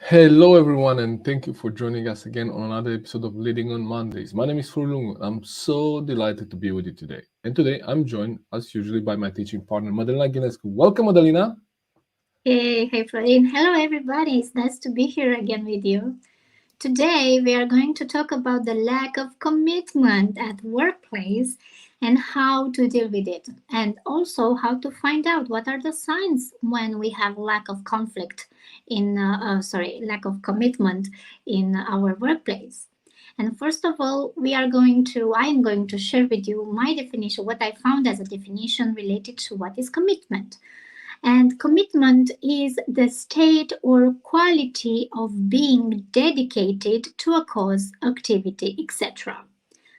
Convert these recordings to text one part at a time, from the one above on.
Hello, everyone, and thank you for joining us again on another episode of Leading on Mondays. My name is Florin. I'm so delighted to be with you today. And today I'm joined, as usually, by my teaching partner, Madalina Ghinescu. Welcome, Madalina. Hey, Florin. Hello, everybody. It's nice to be here again with you. Today, we are going to talk about the lack of commitment at workplace and how to deal with it, and also how to find out what are the signs when we have lack of conflict lack of commitment in our workplace. And first of all, I am going to share with you my definition, what I found as a definition related to what is commitment. And commitment is the state or quality of being dedicated to a cause, activity, etc.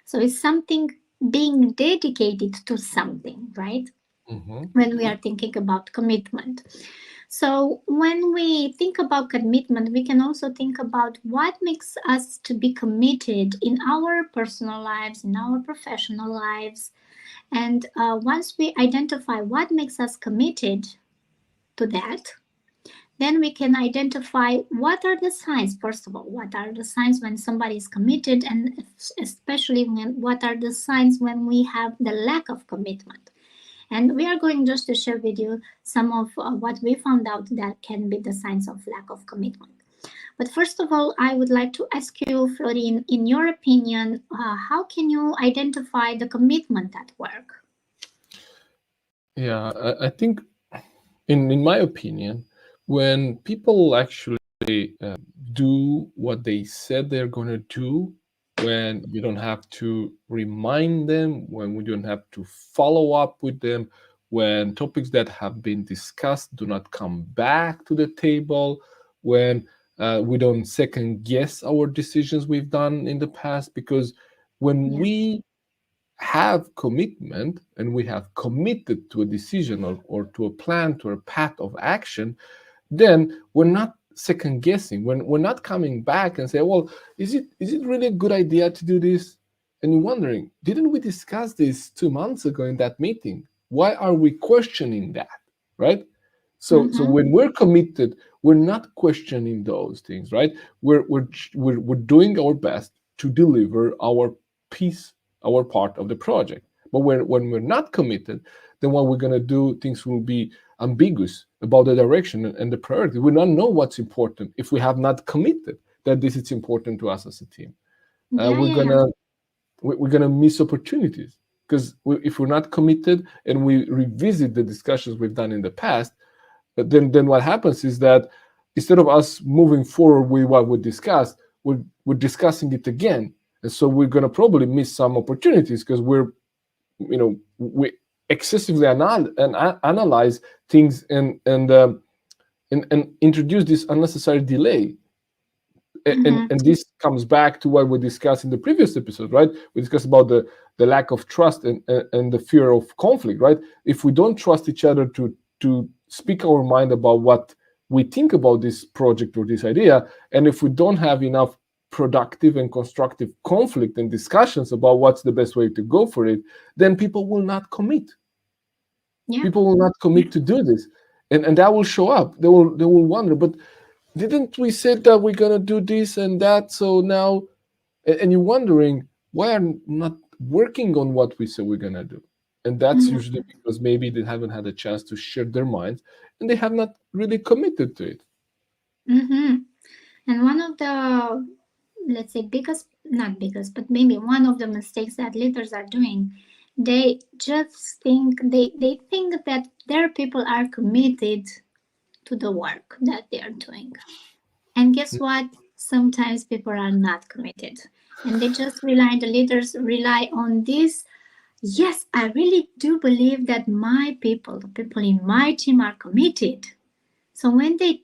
So it's something being dedicated to something, right? Hmm. When we are thinking about commitment. So when we think about commitment, we can also think about what makes us to be committed in our personal lives, in our professional lives. And once we identify what makes us committed to that, then we can identify what are the signs. First of all, what are the signs when somebody is committed, and especially what are the signs when we have the lack of commitment. And we are going just to share with you some of what we found out that can be the signs of lack of commitment. But first of all, I would like to ask you, Florin, in your opinion, how can you identify the commitment at work? Yeah, I think, in my opinion, when people actually do what they said they're going to do, when you don't have to remind them, when we don't have to follow up with them, when topics that have been discussed do not come back to the table, when we don't second guess our decisions we've done in the past, because when Yeah. we have commitment and we have committed to a decision or to a plan, to a path of action, then we're not second guessing. When we're not coming back and say, well, is it really a good idea to do this? And you're wondering, didn't we discuss this 2 months ago in that meeting? Why are we questioning that? Right? So Mm-hmm. when we're committed, we're not questioning those things, right? We're doing our best to deliver our piece, our part of the project. But when we're not committed, then what we're gonna do, things will be ambiguous about the direction and the priority. We don't know what's important if we have not committed that this is important to us as a team. Uh, Yeah, we're yeah, yeah. gonna we're gonna miss opportunities because if we're not committed and we revisit the discussions we've done in the past, then what happens is that instead of us moving forward with what we discussed, we're discussing it again, and so we're gonna probably miss some opportunities because we excessively analyze things and introduce this unnecessary delay. Mm-hmm. And this comes back to what we discussed in the previous episode, right? We discussed about the lack of trust and the fear of conflict, right? If we don't trust each other to speak our mind about what we think about this project or this idea, and if we don't have enough productive and constructive conflict and discussions about what's the best way to go for it, then people will not commit. Yeah. People will not commit to do this, and that will show up. They will wonder, but didn't we say that we're gonna do this and that? So now, and you're wondering why I'm not working on what we said we're gonna do, and that's Mm-hmm. usually because maybe they haven't had a chance to share their minds, and they have not really committed to it. Mm-hmm. And one of the, let's say, biggest, not biggest, but maybe one of the mistakes that leaders are doing, they think that their people are committed to the work that they are doing. And guess what? Sometimes people are not committed. And the leaders rely on this. Yes, I really do believe that my people, the people in my team are committed. So when they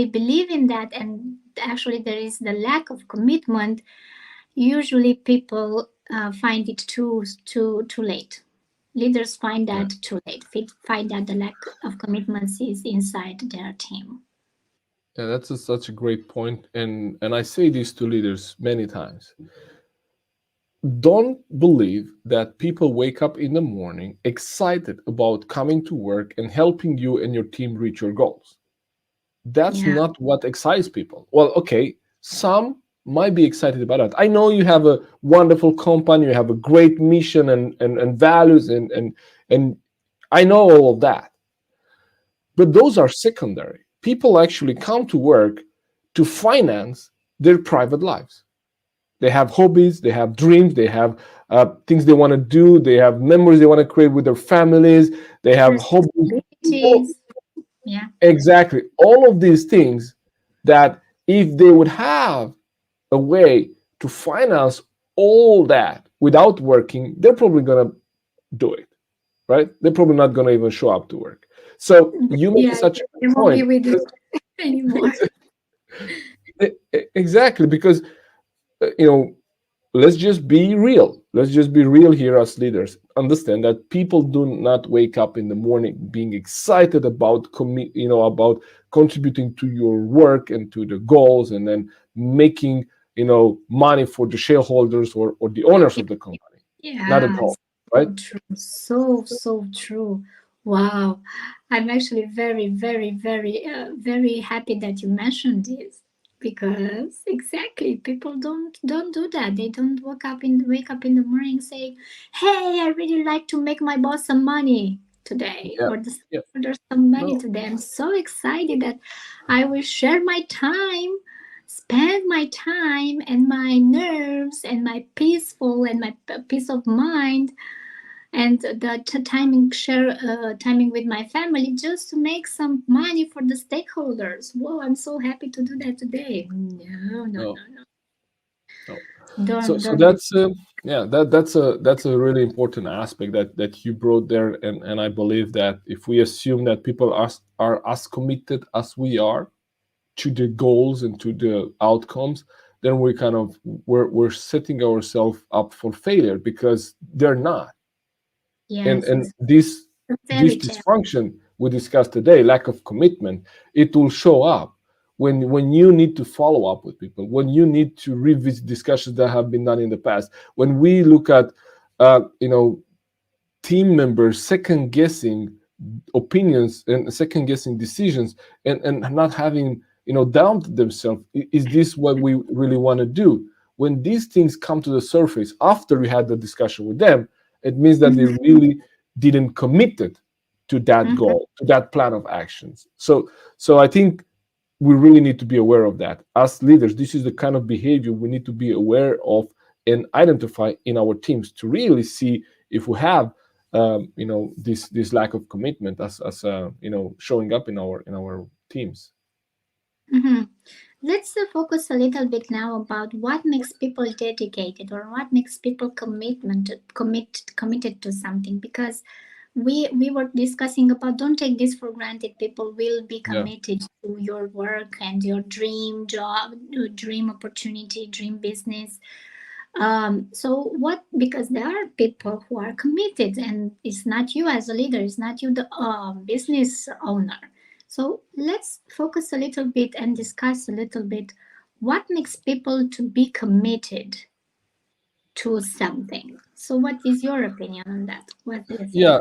believe in that, and actually there is the lack of commitment, usually people find it too late. Leaders find Yeah, that too late. Find that the lack of commitment is inside their team. yeah, that's such a great point, and I say this to leaders many times. Don't believe that people wake up in the morning excited about coming to work and helping you and your team reach your goals. That's Yeah. not what excites people. Well, okay, some might be excited about that. I know you have a wonderful company, you have a great mission and values and I know all of that. But those are secondary. People actually come to work to finance their private lives. They have hobbies, they have dreams, they have things they want to do, they have memories they want to create with their families, they have hobbies. Oh, Responsibilities. Yeah. exactly. All of these things that if they would have a way to finance all that without working, they're probably going to do it, right? They're probably not going to even show up to work. So you make Yeah, such they a won't be point with because you anymore. exactly because you know, let's just be real. Let's just be real here as leaders. Understand that people do not wake up in the morning being excited about about contributing to your work and to the goals and then making money for the shareholders or the owners of the company. Not at Yeah, all, right? so true. So, so true. Wow. I'm actually very, very, very, very happy that you mentioned this because exactly people don't do that. They don't wake up in the morning saying, "Hey, I really like to make my boss some money today," Yeah, or yeah. there's some money No, today. I'm so excited that I will share my time, spend my time and my nerves and my peaceful and my peace of mind and the timing with my family just to make some money for the stakeholders. Whoa, I'm so happy to do that today. No, no, no, no, no. no. So Don't. that's yeah, that's a really important aspect that you brought there, and I believe that if we assume that people are as committed as we are to the goals and to the outcomes, then we're setting ourselves up for failure because they're not. and Yes, and it's this a this fairy tale. dysfunction we discussed today, lack of commitment, it will show up when you need to follow up with people, when you need to revisit discussions that have been done in the past, when we look at team members second guessing opinions and second guessing decisions and not having doubted themselves. Is this what we really want to do? When these things come to the surface after we had the discussion with them, it means that they Mhm, really didn't commit it to that mhm, goal, to that plan of actions. So I think we really need to be aware of that as leaders. This is the kind of behavior we need to be aware of and identify in our teams to really see if we have this lack of commitment as showing up in our teams. mhm. Let's focus a little bit now about what makes people dedicated or what makes people committed to something because we were discussing about don't take this for granted. People will be Yeah, committed to your work and your dream job, your dream opportunity, dream business. So what, because there are people who are committed and it's not you as a leader, it's not you the business owner. So let's focus a little bit and discuss a little bit what makes people to be committed to something. So what is your opinion on that? What do you think? yeah.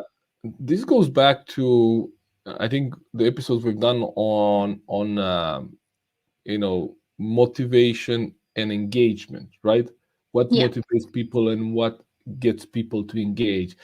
This goes back to I think the episodes we've done on motivation and engagement, right? What Yeah. motivates people and what gets people to engage.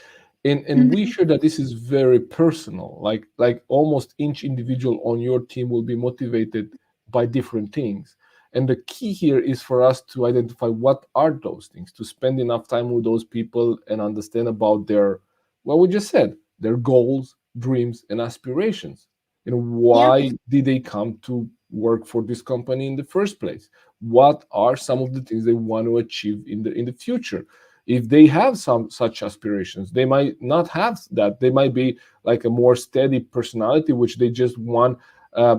And we Mhm. share that this is very personal, like almost each individual on your team will be motivated by different things. And the key here is for us to identify what are those things, to spend enough time with those people and understand about their, what we just said, their goals, dreams, and aspirations. Yeah. Why did they come to work for this company in the first place? What are some of the things they want to achieve in the future? If they have some such aspirations, they might not have that. They might be like a more steady personality, which they just want a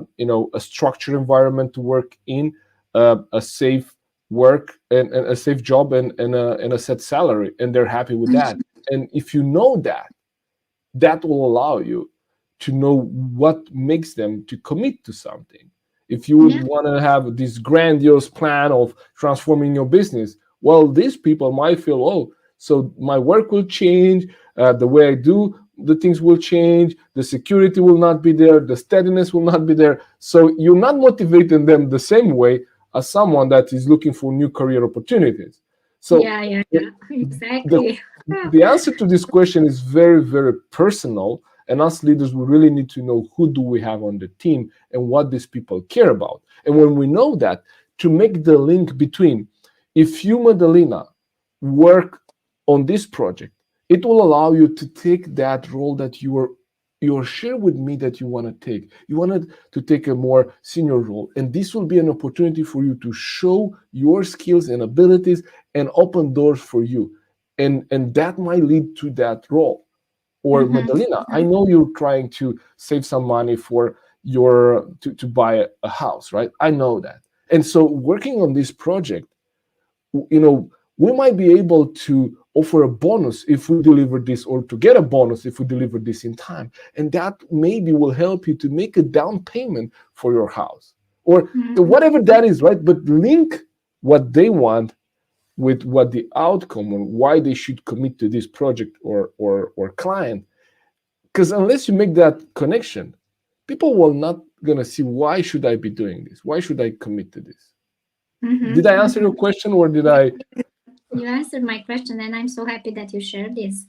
structured environment to work in, a safe work and a safe job and a set salary, and they're happy with that. And if you know that, that will allow you to know what makes them to commit to something. If you would Yeah. want to have this grandiose plan of transforming your business, well, these people might feel, oh, so my work will change, the way I do the things will change, the security will not be there, the steadiness will not be there. So you're not motivating them the same way as someone that is looking for new career opportunities. So Yeah, yeah, the yeah. the, Exactly. the answer to this question is very, very personal. And us leaders, we really need to know who do we have on the team and what these people care about. And when we know that, to make the link between, if you, Madalina, work on this project, it will allow you to take that role that you're share with me that you want to take. You wanted to take a more senior role, and this will be an opportunity for you to show your skills and abilities and open doors for you, and that might lead to that role. Or Mm-hmm. Madalina, I know you're trying to save some money for your to buy a house, right? I know that. And so working on this project, you know, we might be able to offer a bonus if we deliver this, or to get a bonus if we deliver this in time, and that maybe will help you to make a down payment for your house, or whatever Mm-hmm. that is, right? But link what they want with what the outcome, or why they should commit to this project or client. Because unless you make that connection, people will not gonna see, why should I be doing this, why should I commit to this. Did I Mm-hmm. answer Mm-hmm. your question, or did Yeah, I? you answered my question, and I'm so happy that you shared this.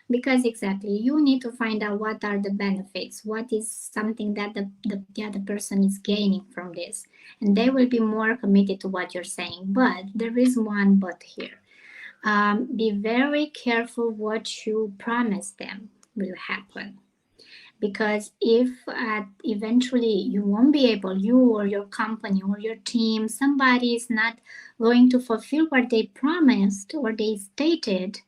Because exactly, you need to find out what are the benefits, what is something that the other person is gaining from this, and they will be more committed to what you're saying. But there is one but here. Be very careful what you promise them will happen, because if eventually you won't be able, you or your company or your team, somebody is not going to fulfill what they promised or they stated,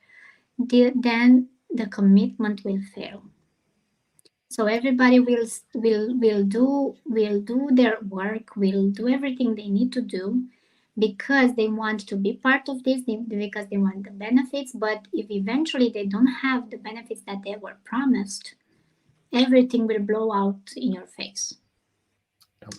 then the commitment will fail. So everybody will do their work, will do everything they need to do, because they want to be part of this, because they want the benefits. But if eventually they don't have the benefits that they were promised, everything will blow out in your face,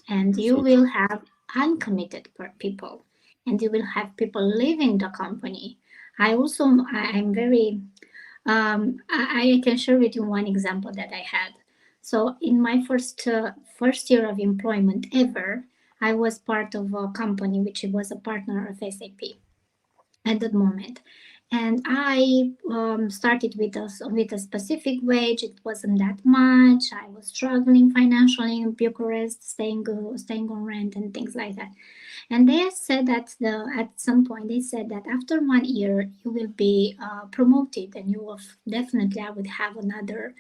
and you So will have uncommitted people, and you will have people leaving the company. I'm very I can share with you one example that I had. So in my first year of employment ever, I was part of a company which was a partner of SAP at that moment, and I started with a specific wage. It wasn't that much. I was struggling financially in Bucharest, staying on rent and things like that. And they said that at some point they said that after 1 year you will be promoted, and you will definitely, I would have another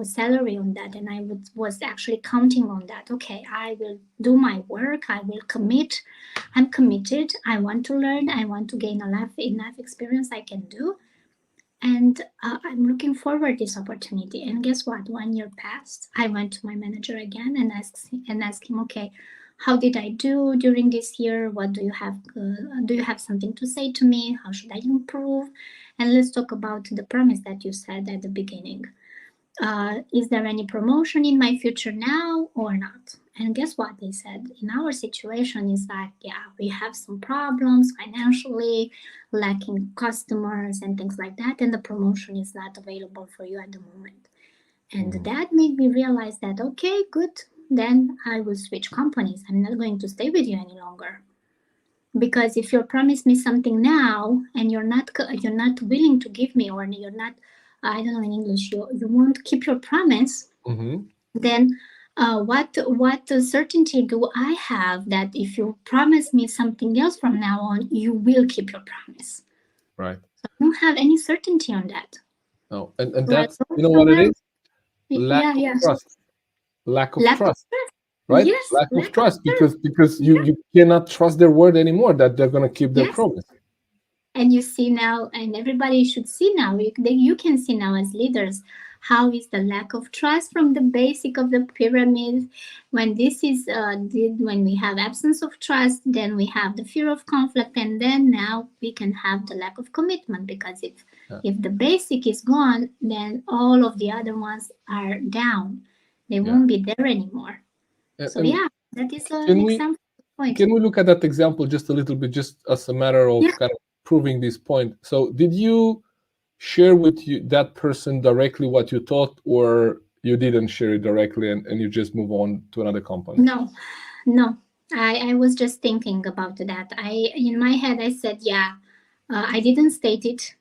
salary on that, and was actually counting on that. Okay, I will do my work, I will commit, I'm committed, I want to learn, I want to gain enough experience I can do, and I'm looking forward to this opportunity. And guess what? 1 year passed. I went to my manager again and asked him, okay, how did I do during this year? What do you have? Do you have something to say to me? How should I improve? And let's talk about the promise that you said at the beginning. Is there any promotion in my future now or not? And guess what they said? In our situation is that, yeah, we have some problems financially, lacking customers and things like that, and the promotion is not available for you at the moment. And that made me realize that, okay, good, then I will switch companies. I'm not going to stay with you any longer. Because if you promise me something now and you're not willing to give me, or you're not, I don't know in English, you won't keep your promise, mhm, then what certainty do I have that if you promise me something else from now on, you will keep your promise? right. So I don't have any certainty on that. No, and So I that's, don't you know feel what it well. is? Lack Yeah, of yeah. trust. Lack of Lack of trust, trust. right? Yes, Lack of lack of trust, trust. because you Yeah. you cannot trust their word anymore, that they're gonna keep their Yes. promise. And you see now, and everybody should see now, you can see now as leaders, how is the lack of trust from the basic of the pyramid. When this is when we have absence of trust, then we have the fear of conflict, and then now we can have the lack of commitment, because Yeah. if the basic is gone, then all of the other ones are down, they Yeah. won't be there anymore. So And yeah, that is an can we example point. can we look at that example just a little bit, just as a matter Yeah. of kind of proving this point? So did you share with you that person directly what you thought, or you didn't share it directly and you just move on to another company? No, no. I was just thinking about that. In my head I said, yeah, I didn't state it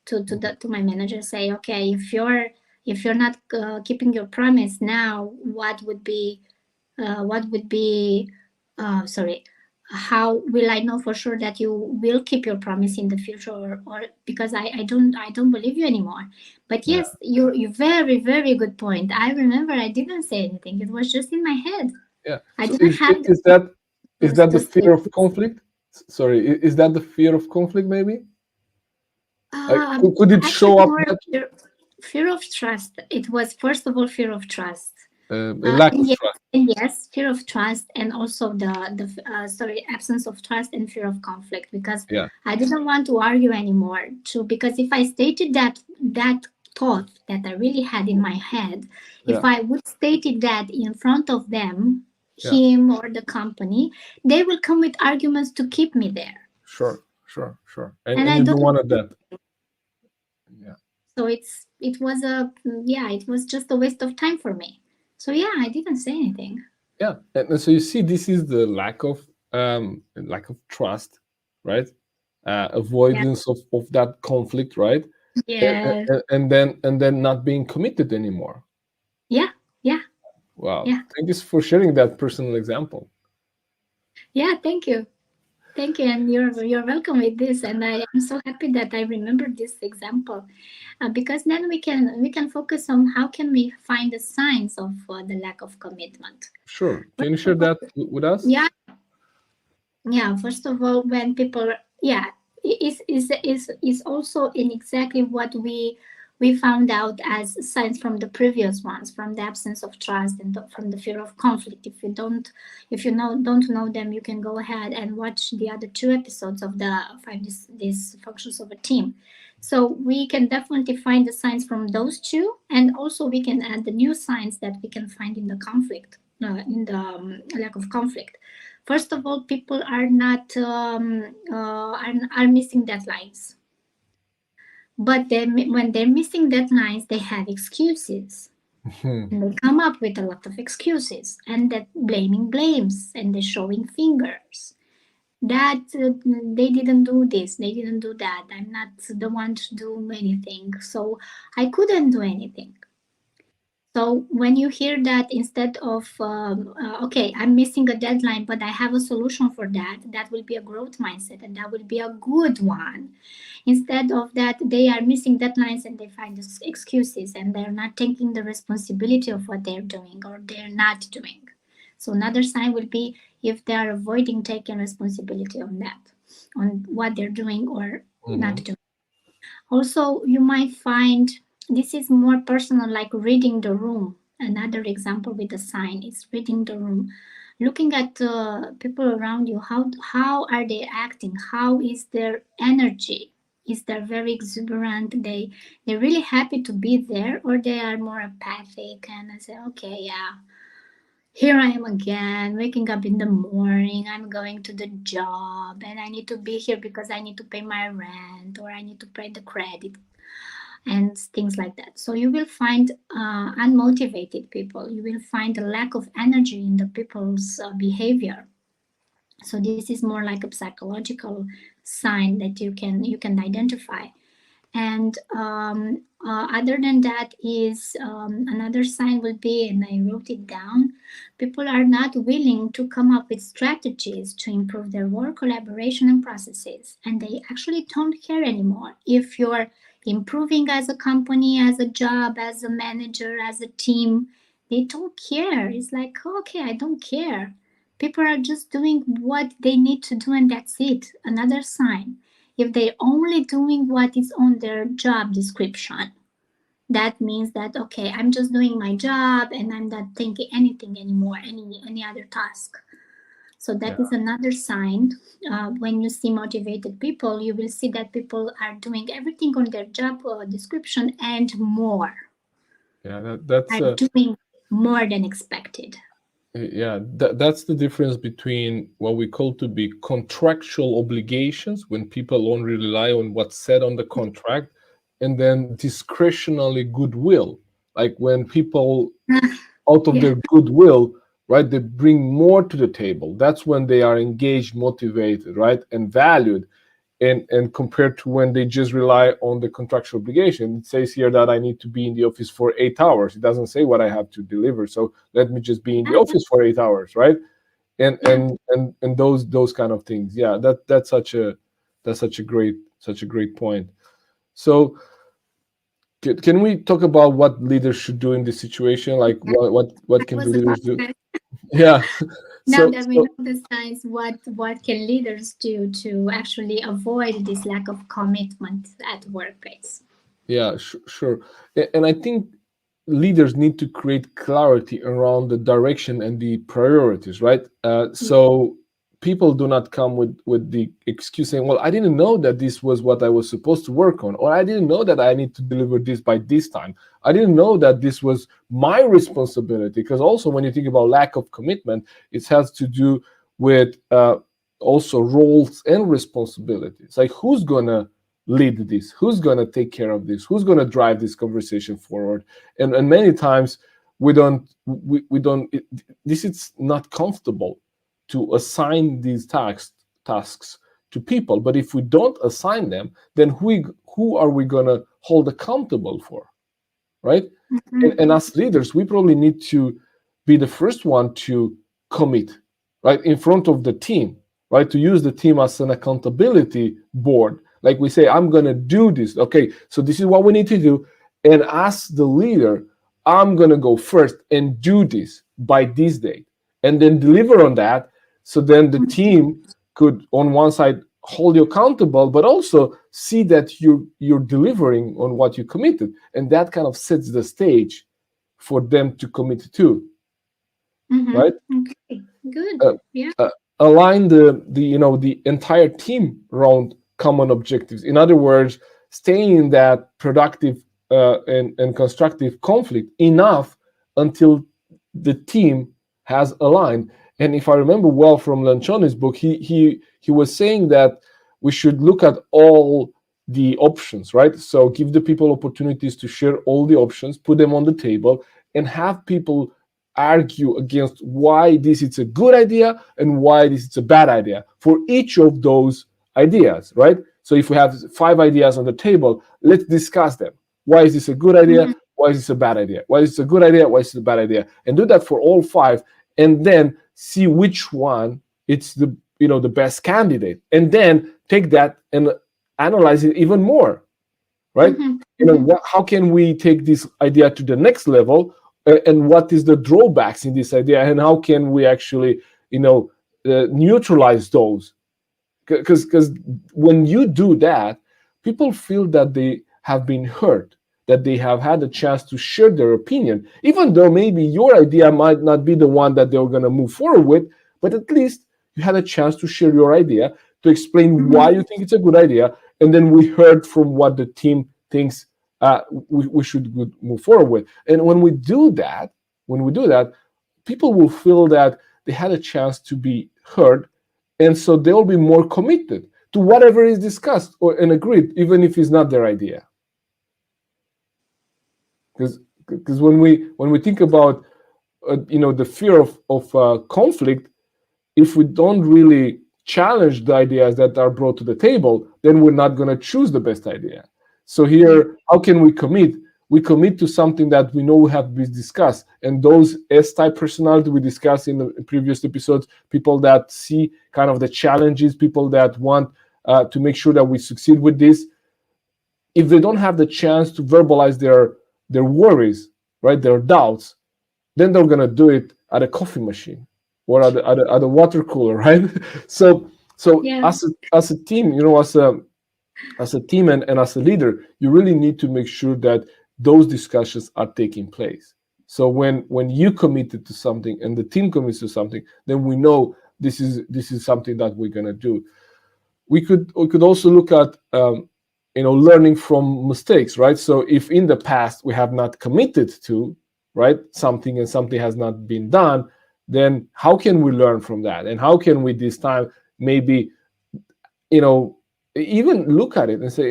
to my manager. Say, okay, if you're not keeping your promise now, what would be sorry, how will I know for sure that you will keep your promise in the future, or because I don't believe you anymore. But Yeah, yes, you very very good point. I remember I didn't say anything. It was just in my head. yeah. I So didn't have is that to the say fear of this. conflict? Sorry, is that the fear of conflict? Maybe Um, could it Actually, show up more of that fear of trust. It was first of all fear of trust. a lack And of yes, trust? fear of trust, and also the absence of trust and fear of conflict, because Yeah, I didn't want to argue anymore. Too, because if I stated that thought that I really had in my head, if yeah, I would stated that in front of them, yeah. him or the company, they will come with arguments to keep me there, Sure, sure, sure. and And I you don't don't. want that. Yeah, So it was yeah, it was just a waste of time for me. So yeah, I didn't say anything. yeah. And so you see, this is the lack of trust, right? Yeah. Avoidance of that conflict, right? Yes. And then not being committed anymore. Yeah. Yeah. Wow. Yeah. Thank you for sharing that personal example. Yeah. Thank you. Thank you, and you're welcome with this. And I am so happy that I remember this example, because then we can focus on how can we find the signs of the lack of commitment. Sure. Can you First share of all, that with us? yeah, yeah. First of all, when people, yeah, is also in exactly what we found out as signs from the previous ones, from the absence of trust and from the fear of conflict. If you don't know them, you can go ahead and watch the other two episodes of the five these functions of a team. So we can definitely find the signs from those two, and also we can add the new signs that we can find in the conflict, in the lack of conflict. First of all, people are not are missing deadlines, but when they're missing deadlines, they have excuses. Hmm. And they come up with a lot of excuses, and that blaming blames, and they're showing fingers. That they didn't do this, they didn't do that. I'm not the one to do anything, so I couldn't do anything. So when you hear that, instead of okay, I'm missing a deadline, but I have a solution for that, that will be a growth mindset, and that will be a good one. Instead of that, they are missing deadlines and they find excuses, and they're not taking the responsibility of what they're doing or they're not doing. So another sign will be if they are avoiding taking responsibility on that, on what they're doing or not Hmm. doing. Also, you might find this is more personal, like reading the room. Another example with a sign is reading the room, looking at people around you. How are they acting? How is their energy? Is they very exuberant? They're really happy to be there, or they are more apathic and I say, okay, yeah, here I am again, waking up in the morning. I'm going to the job and I need to be here because I need to pay my rent or I need to pay the credit and things like that. So you will find unmotivated people. You will find a lack of energy in the people's behavior. So this is more like a psychological sign that you can identify. And other than that is another sign would be, and I wrote it down, people are not willing to come up with strategies to improve their work collaboration and processes, and they actually don't care anymore if you're improving as a company, as a job, as a manager, as a team. They don't care. It's like, okay, I don't care. People are just doing what they need to do, and that's it. Another sign, if they're only doing what is on their job description, that means that, okay, I'm just doing my job and I'm not thinking anything anymore, any other task. So Yeah, that is another sign. When you see motivated people, you will see that people are doing everything on their job description and more, yeah. That's are doing more than expected. yeah. That's the difference between what we call to be contractual obligations, when people only rely on what's said on the contract, and then discretionary goodwill. Like when people, out of Yeah. their goodwill, right, they bring more to the table. That's when they are engaged, motivated, right, and valued. And compared to when they just rely on the contractual obligation. It says here that I need to be in the office for 8 hours. It doesn't say what I have to deliver. So let me just be in the Yeah. office for 8 hours, right? And Yeah. those kind of things. Yeah, that's such a great point. So can we talk about what leaders should do in this situation? Like what I can the was about leaders do? to Yeah. now So that we know the signs, what can leaders do to actually avoid this lack of commitment at workplace? yeah, sure. And I think leaders need to create clarity around the direction and the priorities, right? So people do not come with the excuse saying, "Well, I didn't know that this was what I was supposed to work on," or "I didn't know that I need to deliver this by this time. I didn't know that this was my responsibility." Because also, when you think about lack of commitment, it has to do with also roles and responsibilities. Like who's gonna lead this, who's going to take care of this, who's going to drive this conversation forward. And many times we don't this is not comfortable to assign these tasks to people. But if we don't assign them, then who are we going to hold accountable for, right? And Mm-hmm. as leaders, we probably need to be the first one to commit, right, in front of the team, right, to use the team as an accountability board. Like we say, I'm going to do this. Okay, so this is what we need to do. And as the leader, I'm going to go first and do this by this date and then deliver on that. So then the team could, on one side, hold you accountable, but also see that you're delivering on what you committed, and that kind of sets the stage for them to commit to, right? Mm-hmm. Okay. Good. uh, Yeah. uh, Align the entire team around common objectives. In other words, staying in that productive and constructive conflict enough until the team has aligned. And if I remember well from Lanchoni's book, he was saying that we should look at all the options, right? So give the people opportunities to share all the options, put them on the table, and have people argue against why this is a good idea and why this is a bad idea for each of those ideas, right? So if we have 5 ideas on the table, let's discuss them. Why is this a good idea? Mm-hmm. Why is this a bad idea? Why is this a good idea? Why is this a bad idea? And do that for all 5, and then see which one it's the best candidate, and then take that and analyze it even more, right? Mm-hmm. Mm-hmm. How can we take this idea to the next level, and what is the drawbacks in this idea, and how can we actually neutralize those? Because when you do that, people feel that they have been heard, that they have had a chance to share their opinion, even though maybe your idea might not be the one that they're going to move forward with, but at least you had a chance to share your idea, to explain Mm-hmm. why you think it's a good idea, and then we heard from what the team thinks we should move forward with. And when we do that, people will feel that they had a chance to be heard, and so they'll be more committed to whatever is discussed or and agreed, even if it's not their idea. Because when we think about the fear of conflict, if we don't really challenge the ideas that are brought to the table, then we're not going to choose the best idea. So Yeah. here, how can we commit? We commit to something that we know have been discussed. And those S-type personality we discussed in the previous episodes, people that see kind of the challenges, people that want to make sure that we succeed with this, if they don't have the chance to verbalize their worries, right, their doubts, then they're gonna do it at a coffee machine or at a water cooler, right? So Yeah. as a team, as a team and as a leader, you really need to make sure that those discussions are taking place. So when you committed to something and the team commits to something, then we know this is something that we're gonna do. We could also look at learning from mistakes, right? So if in the past we have not committed to, right, something, and something has not been done, then how can we learn from that, and how can we this time maybe you know even look at it and say,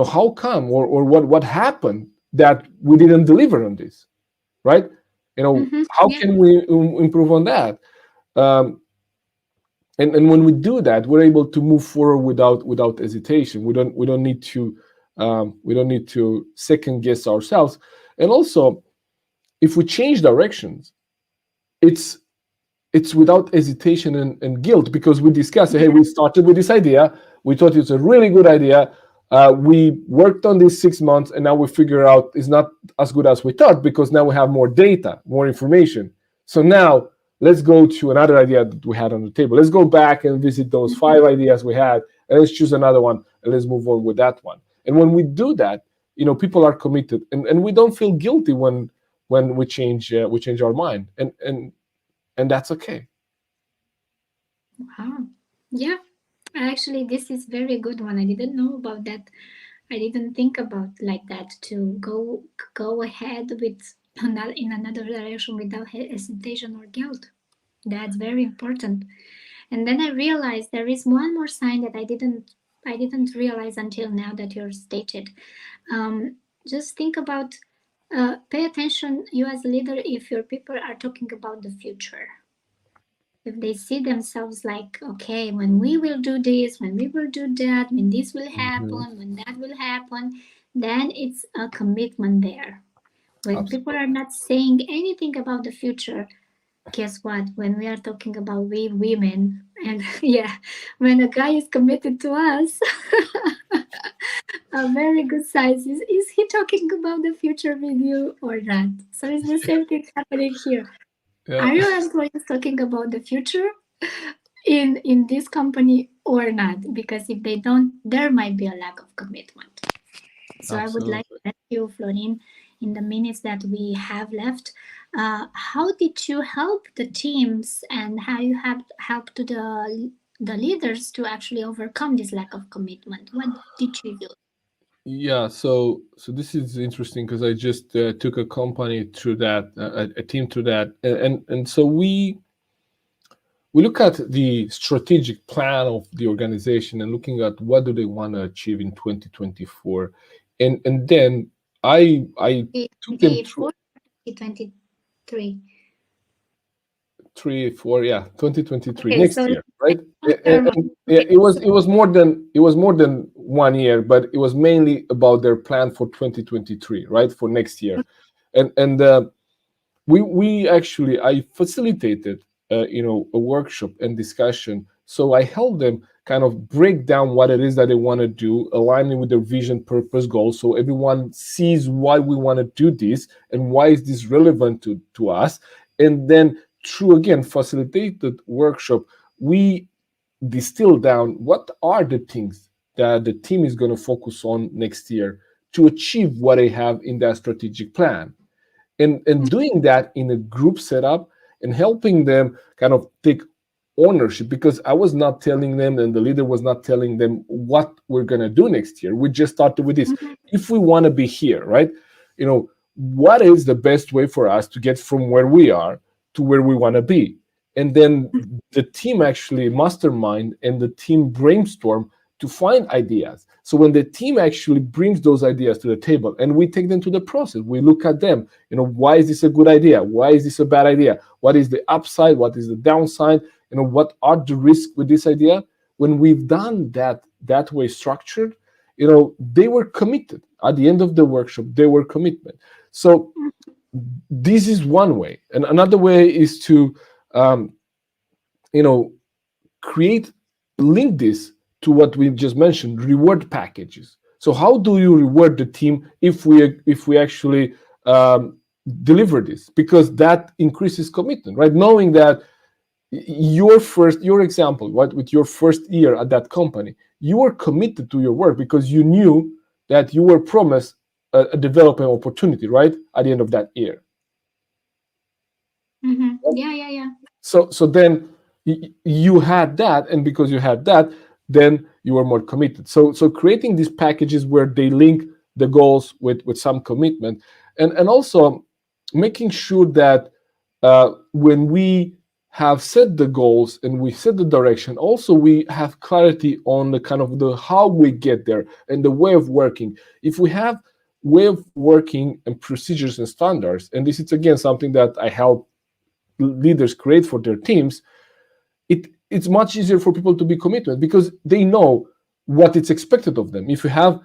how come, or what happened that we didn't deliver on this, right? How Yeah. can we improve on that? um, and when we do that, we're able to move forward without hesitation. We don't need to second guess ourselves. And also, if we change directions, it's it's without hesitation and guilt, because we discuss, hey, Yeah. we started with this idea, we thought it's a really good idea, we worked on this 6 months, and now we figure out it's not as good as we thought, because now we have more data, more information. So now let's go to another idea that we had on the table. Let's go back and visit those Mhm. 5 ideas we had, and let's choose another one, and let's move on with that one. And when we do that, people are committed, and we don't feel guilty when we change our mind, and that's okay. Wow. Yeah. Actually, this is very good one. I didn't know about that. I didn't think about like that to go ahead with another in another direction without hesitation or guilt. That's very important. And then I realized there is one more sign that I didn't realize until now that you're stated. Just think about, pay attention, you as a leader, if your people are talking about the future, if they see themselves like, okay, when we will do this, when we will do that, when this will Mhm. happen, when that will happen, then it's a commitment there. When people are Absolutely. not saying anything about the future, guess what? When we are talking about we women, and yeah, when a guy is committed to us, a very good size, is he talking about the future with you or not? So it's the same thing happening here. Yeah, Are your employees talking about the future in this company or not? Because if they don't, there might be a lack of commitment. So I would like absolutely. to ask you, Florin, in the minutes that we have left, how did you help the teams, and how you have helped the leaders to actually overcome this lack of commitment? What did you use? Yeah, so this is interesting because I just took a company through that, a team through that, and so we look at the strategic plan of the organization and looking at what do they want to achieve in 2024, and then I took them through 2024, 2023. 3 4, yeah, 2023, Okay, next so year, right? long term. Yeah, Okay, so it was more than 1 year, but it was mainly about their plan for 2023, right, for next year. And we actually, I facilitated a workshop and discussion, so I helped them kind of break down what it is that they want to do, aligning with their vision, purpose, goals, so everyone sees why we want to do this and why is this relevant to us. And then through, again, facilitated workshop, we distill down what are the things that the team is going to focus on next year to achieve what they have in that strategic plan, and doing that in a group setup and helping them kind of take ownership, because I was not telling them and the leader was not telling them what we're going to do next year. We just started with this. mhm, If we want to be here, right, what is the best way for us to get from where we are to where we want to be? And then the team actually mastermind and the team brainstorm to find ideas. So when the team actually brings those ideas to the table and we take them to the process, we look at them, why is this a good idea? Why is this a bad idea? What is the upside? What is the downside? What are the risks with this idea? When we've done that way structured, they were committed. At the end of the workshop, they were commitment. So this is one way. And another way is to um, you know create, link this to what we just mentioned, reward packages. So how do you reward the team if we actually um, deliver this? Because that increases commitment, right? Knowing that your example, right, with your first year at that company, you were committed to your work because you knew that you were promised a development opportunity, right, at the end of that year. mhm. Yeah, yeah, yeah. So then you had that, and because you had that, then you were more committed. So creating these packages where they link the goals with some commitment, and also making sure that when we have set the goals and we set the direction, also we have clarity on the kind of the how we get there and the way of working. If we have way of working and procedures and standards, and this is again something that I help leaders create for their teams, it's much easier for people to be committed because they know what it's expected of them. If you have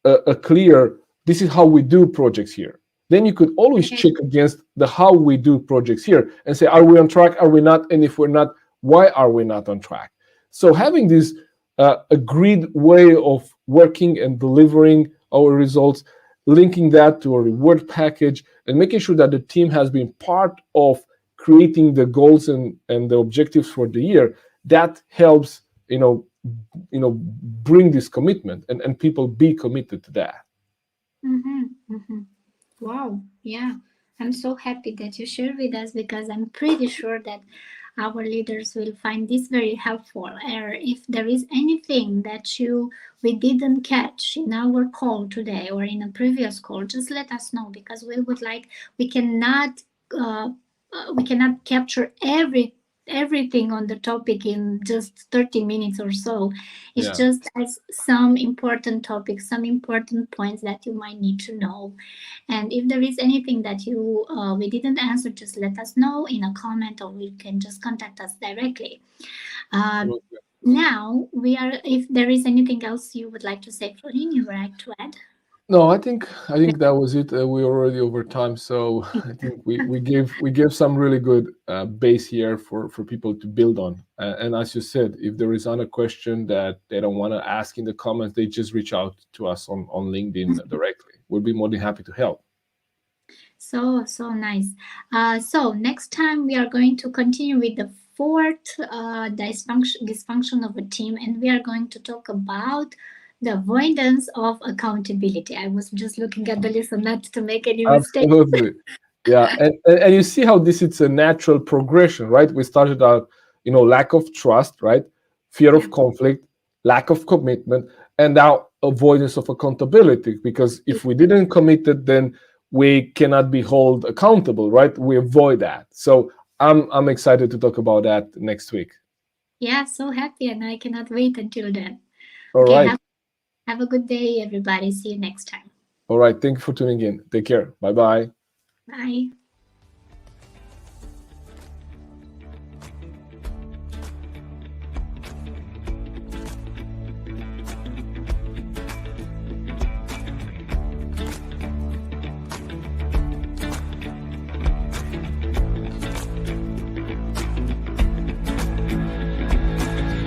a clear, this is how we do projects here, then you could always check against the how we do projects here and say, are we on track, are we not, and if we're not, why are we not on track? So having this agreed way of working and delivering our results, linking that to a reward package, and making sure that the team has been part of creating the goals and the objectives for the year, that helps bring this commitment and people be committed to that. Mm-hmm, mm-hmm. Wow, yeah. I'm so happy that you share with us because I'm pretty sure that our leaders will find this very helpful. Or if there is anything that we didn't catch in our call today or in a previous call, just let us know because we cannot uh, we cannot capture everything on the topic in just 30 minutes or so. It's Yeah, just as some important topics, some important points that you might need to know. And if there is anything that we didn't answer, just let us know in a comment, or we can just contact us directly. Uh, absolutely. Now we are. If there is anything else you would like to say, Florin, you would like to add? No, I think that was it. We're already over time, so I think we gave some really good base here for people to build on. And as you said, if there is another question that they don't want to ask in the comments, they just reach out to us on LinkedIn directly. We'll be more than happy to help. So nice. So next time we are going to continue with the fourth dysfunction of a team, and we are going to talk about the avoidance of accountability. I was just looking at the list not to make any mistake. Absolutely. Yeah. And you see how this is a natural progression, right? We started out, lack of trust, right? Fear Yeah. of conflict, lack of commitment, and now avoidance of accountability. Because if we didn't commit it, then we cannot be held accountable, right? We avoid that. So I'm excited to talk about that next week. Yeah, so happy, and I cannot wait until then. All Okay, right. have a good day, everybody. See you next time. All right. Thank you for tuning in. Take care. Bye bye. Bye.